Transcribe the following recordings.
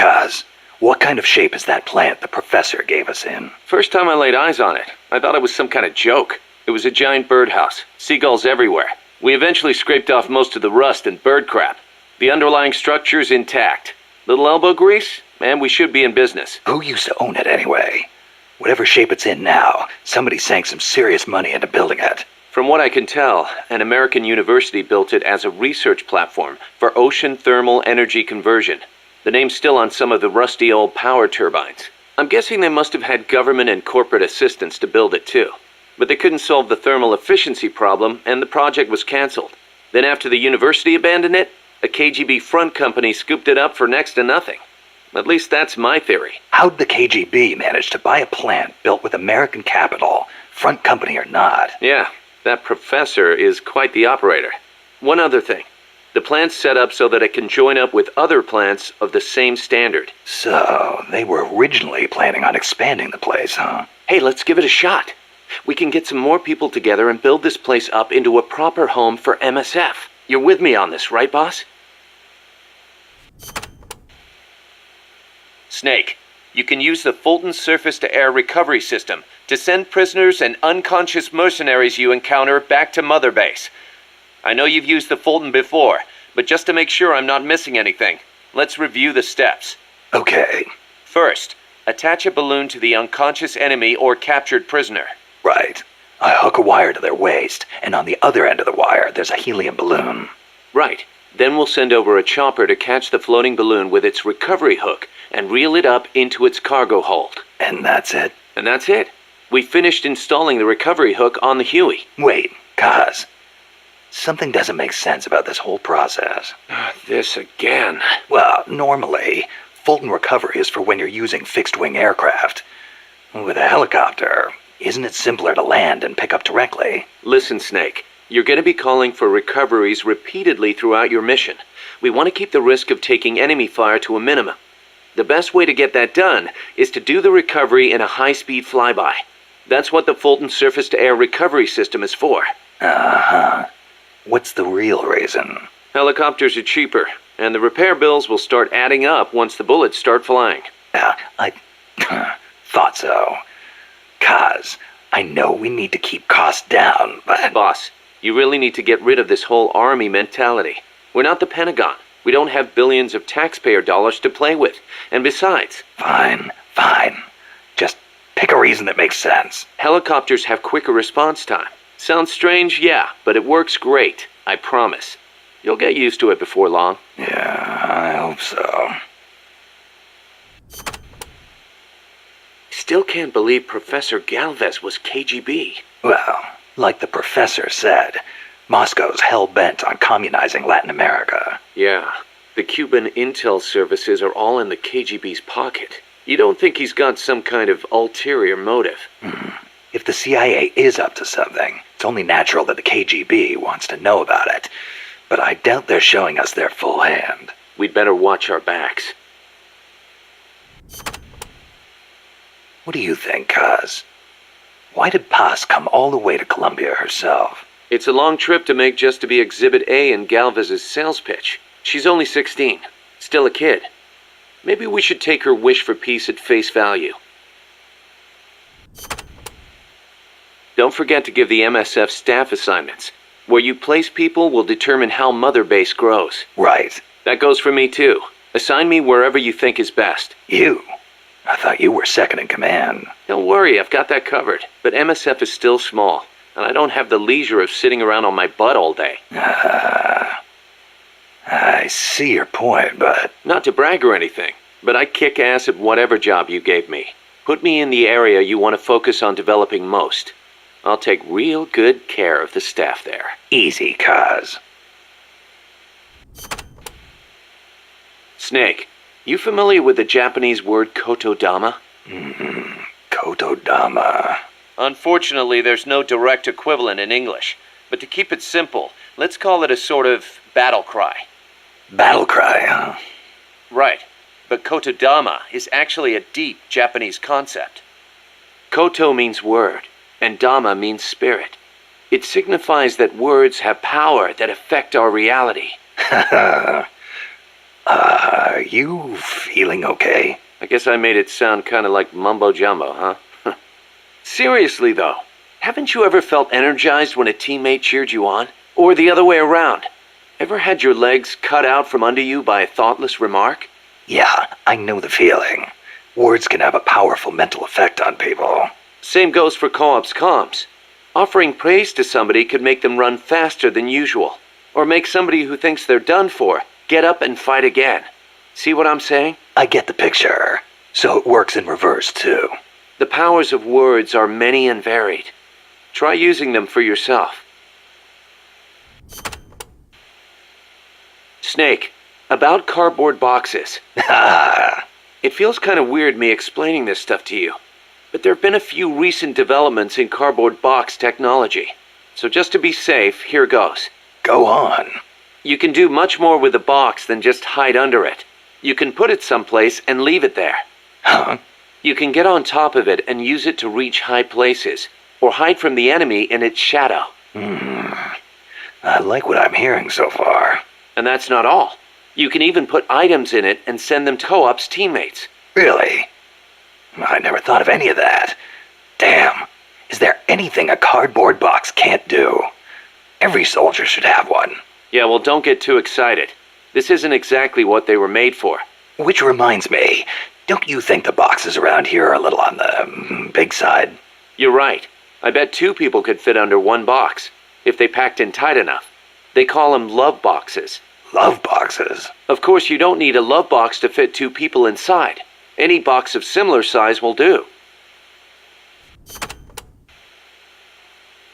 Kaz, what kind of shape is that plant the professor gave us in? First time I laid eyes on it, I thought it was some kind of joke. It was a giant birdhouse, seagulls everywhere. We eventually scraped off most of the rust and bird crap. The underlying structure's intact. Little elbow grease? Man, we should be in business. Who used to own it anyway? Whatever shape it's in now, somebody sank some serious money into building it. From what I can tell, an American university built it as a research platform for ocean thermal energy conversion. The name's still on some of the rusty old power turbines. I'm guessing they must have had government and corporate assistance to build it too. But they couldn't solve the thermal efficiency problem, and the project was canceled. Then after the university abandoned it, a KGB front company scooped it up for next to nothing. At least that's my theory. How'd the KGB manage to buy a plant built with American capital, front company or not? Yeah, that professor is quite the operator. One other thing. The plant's set up so that it can join up with other plants of the same standard. So, they were originally planning on expanding the place, huh? Hey, let's give it a shot. We can get some more people together and build this place up into a proper home for MSF. You're with me on this, right, boss? Snake, you can use the Fulton surface-to-air recovery system to send prisoners and unconscious mercenaries you encounter back to Mother Base. I know you've used the Fulton before, but just to make sure I'm not missing anything, let's review the steps. Okay. First, attach a balloon to the unconscious enemy or captured prisoner. Right. I hook a wire to their waist, and on the other end of the wire, there's a helium balloon. Right. Then we'll send over a chopper to catch the floating balloon with its recovery hook and reel it up into its cargo hold. And that's it? And that's it. We finished installing the recovery hook on the Huey. Wait, Kaz. Something doesn't make sense about this whole process. This again. Well, normally, Fulton recovery is for when you're using fixed-wing aircraft. With a helicopter, isn't it simpler to land and pick up directly? Listen, Snake. You're going to be calling for recoveries repeatedly throughout your mission. We want to keep the risk of taking enemy fire to a minimum. The best way to get that done is to do the recovery in a high-speed flyby. That's what the Fulton surface-to-air recovery system is for. Uh-huh. What's the real reason? Helicopters are cheaper, and the repair bills will start adding up once the bullets start flying. I thought so. Kaz, I know we need to keep costs down, but... Boss, you really need to get rid of this whole army mentality. We're not the Pentagon. We don't have billions of taxpayer dollars to play with. And besides... Fine. Just pick a reason that makes sense. Helicopters have quicker response time. Sounds strange, yeah, but it works great. I promise. You'll get used to it before long. Yeah, I hope so. Still can't believe Professor Galvez was KGB. Well, like the professor said, Moscow's hell-bent on communizing Latin America. Yeah, the Cuban intel services are all in the KGB's pocket. You don't think he's got some kind of ulterior motive? If the CIA is up to something, it's only natural that the KGB wants to know about it. But I doubt they're showing us their full hand. We'd better watch our backs. What do you think, Kaz? Why did Paz come all the way to Colombia herself? It's a long trip to make just to be Exhibit A in Galvez's sales pitch. She's only 16, still a kid. Maybe we should take her wish for peace at face value. Don't forget to give the MSF staff assignments. Where you place people will determine how Mother Base grows. Right. That goes for me too. Assign me wherever you think is best. You? I thought you were second in command. Don't worry, I've got that covered. But MSF is still small, and I don't have the leisure of sitting around on my butt all day. I see your point, but... Not to brag or anything, but I kick ass at whatever job you gave me. Put me in the area you want to focus on developing most. I'll take real good care of the staff there. Easy, Kaz. Snake, you familiar with the Japanese word kotodama? Kotodama. Unfortunately, there's no direct equivalent in English. But to keep it simple, let's call it a sort of battle cry. Battle cry, huh? Right. But kotodama is actually a deep Japanese concept. Koto means word, and dama means spirit. It signifies that words have power that affect our reality. Are you feeling okay? I guess I made it sound kind of like mumbo-jumbo, huh? Seriously, though, haven't you ever felt energized when a teammate cheered you on? Or the other way around? Ever had your legs cut out from under you by a thoughtless remark? Yeah, I know the feeling. Words can have a powerful mental effect on people. Same goes for co-op's comms. Offering praise to somebody could make them run faster than usual, or make somebody who thinks they're done for get up and fight again. See what I'm saying? I get the picture. So it works in reverse, too. The powers of words are many and varied. Try using them for yourself. Snake, about cardboard boxes. It feels kind of weird me explaining this stuff to you, but there have been a few recent developments in cardboard box technology. So just to be safe, here goes. Go on. You can do much more with a box than just hide under it. You can put it someplace and leave it there. Huh? You can get on top of it and use it to reach high places, or hide from the enemy in its shadow. I like what I'm hearing so far. And that's not all. You can even put items in it and send them to co-op's teammates. Really? I never thought of any of that. Damn. Is there anything a cardboard box can't do? Every soldier should have one. Yeah, well, don't get too excited. This isn't exactly what they were made for. Which reminds me, don't you think the boxes around here are a little on the big side? You're right. I bet 2 people could fit under one box, if they packed in tight enough. They call them love boxes. Love boxes? Of course, you don't need a love box to fit 2 people inside. Any box of similar size will do.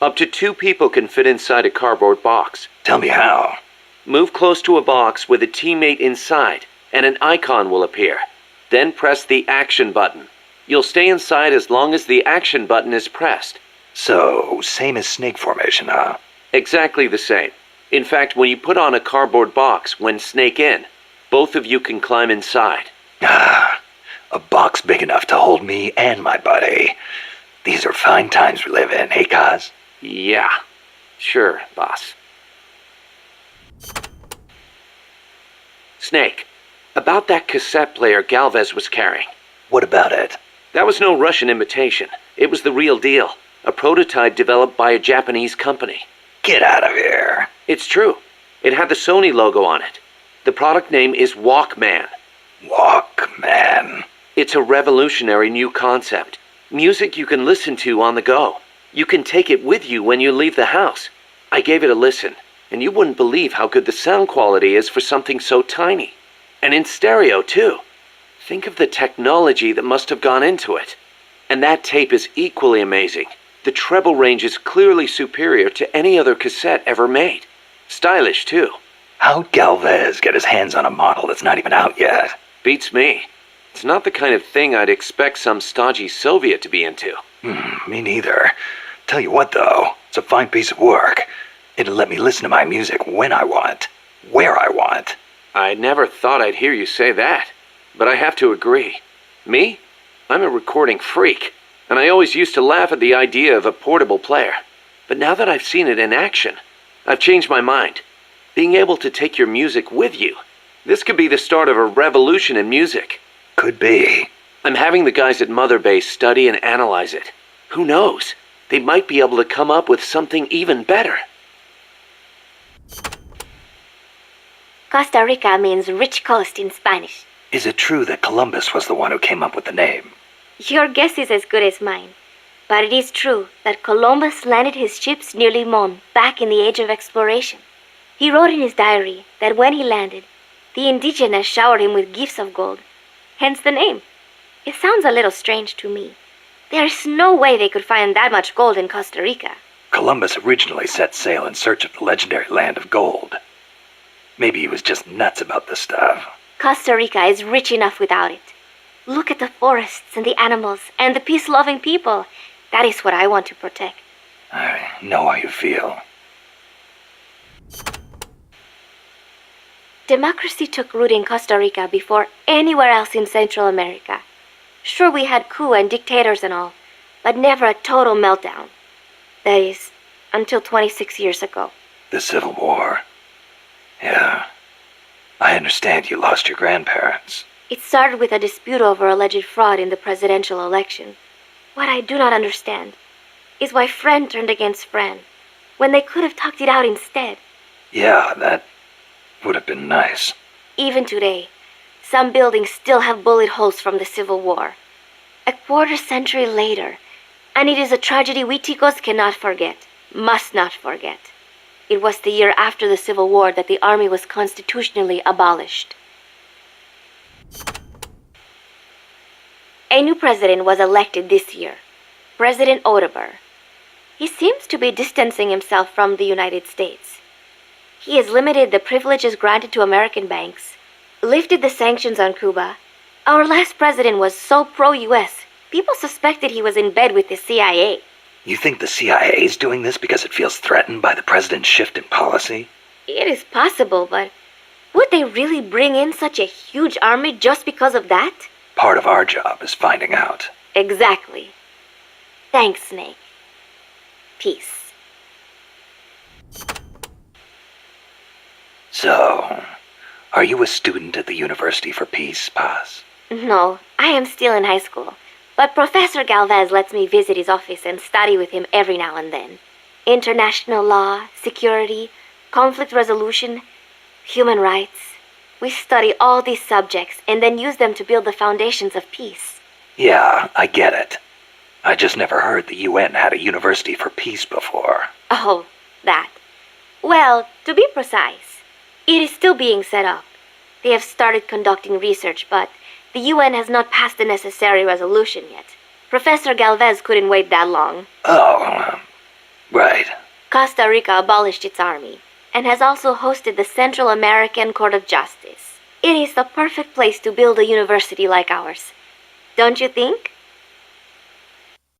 Up to 2 people can fit inside a cardboard box. Tell me how. Move close to a box with a teammate inside, and an icon will appear. Then press the action button. You'll stay inside as long as the action button is pressed. So, same as snake formation, huh? Exactly the same. In fact, when you put on a cardboard box when snake in, both of you can climb inside. A box big enough to hold me and my buddy. These are fine times we live in, hey, Kaz? Yeah, sure, boss. Snake, about that cassette player Galvez was carrying. What about it? That was no Russian imitation. It was the real deal. A prototype developed by a Japanese company. Get out of here. It's true. It had the Sony logo on it. The product name is Walkman. Walkman. It's a revolutionary new concept. Music you can listen to on the go. You can take it with you when you leave the house. I gave it a listen, and you wouldn't believe how good the sound quality is for something so tiny. And in stereo, too. Think of the technology that must have gone into it. And that tape is equally amazing. The treble range is clearly superior to any other cassette ever made. Stylish, too. How'd Galvez get his hands on a model that's not even out yet? Beats me. It's not the kind of thing I'd expect some stodgy Soviet to be into. Me neither. Tell you what, though, it's a fine piece of work. It'll let me listen to my music when I want, where I want. I never thought I'd hear you say that, but I have to agree. Me? I'm a recording freak, and I always used to laugh at the idea of a portable player. But now that I've seen it in action, I've changed my mind. Being able to take your music with you, this could be the start of a revolution in music. Could be. I'm having the guys at Mother Base study and analyze it. Who knows? They might be able to come up with something even better. Costa Rica means rich coast in Spanish. Is it true that Columbus was the one who came up with the name? Your guess is as good as mine. But it is true that Columbus landed his ships near Limon back in the age of exploration. He wrote in his diary that when he landed, the indigenous showered him with gifts of gold. Hence the name. It sounds a little strange to me. There's no way they could find that much gold in Costa Rica. Columbus originally set sail in search of the legendary land of gold. Maybe he was just nuts about this stuff. Costa Rica is rich enough without it. Look at the forests and the animals and the peace-loving people. That is what I want to protect. I know how you feel. Democracy took root in Costa Rica before anywhere else in Central America. Sure, we had coup and dictators and all, but never a total meltdown. That is, until 26 years ago. The Civil War. Yeah. I understand you lost your grandparents. It started with a dispute over alleged fraud in the presidential election. What I do not understand is why friend turned against friend, when they could have talked it out instead. Yeah, that would have been nice. Even today, some buildings still have bullet holes from the Civil War. A quarter century later, and it is a tragedy we Ticos cannot forget, must not forget. It was the year after the Civil War that the army was constitutionally abolished. A new president was elected this year, President Otaber. He seems to be distancing himself from the United States. He has limited the privileges granted to American banks, lifted the sanctions on Cuba. Our last president was so pro-US, people suspected he was in bed with the CIA. You think the CIA's doing this because it feels threatened by the president's shift in policy? It is possible, but would they really bring in such a huge army just because of that? Part of our job is finding out. Exactly. Thanks, Snake. Peace. So, are you a student at the University for Peace, Paz? No, I am still in high school. But Professor Galvez lets me visit his office and study with him every now and then. International law, security, conflict resolution, human rights. We study all these subjects and then use them to build the foundations of peace. Yeah, I get it. I just never heard the UN had a University for Peace before. Oh, that. Well, to be precise, it is still being set up. They have started conducting research, but the UN has not passed the necessary resolution yet. Professor Galvez couldn't wait that long. Oh, right. Costa Rica abolished its army and has also hosted the Central American Court of Justice. It is the perfect place to build a university like ours. Don't you think?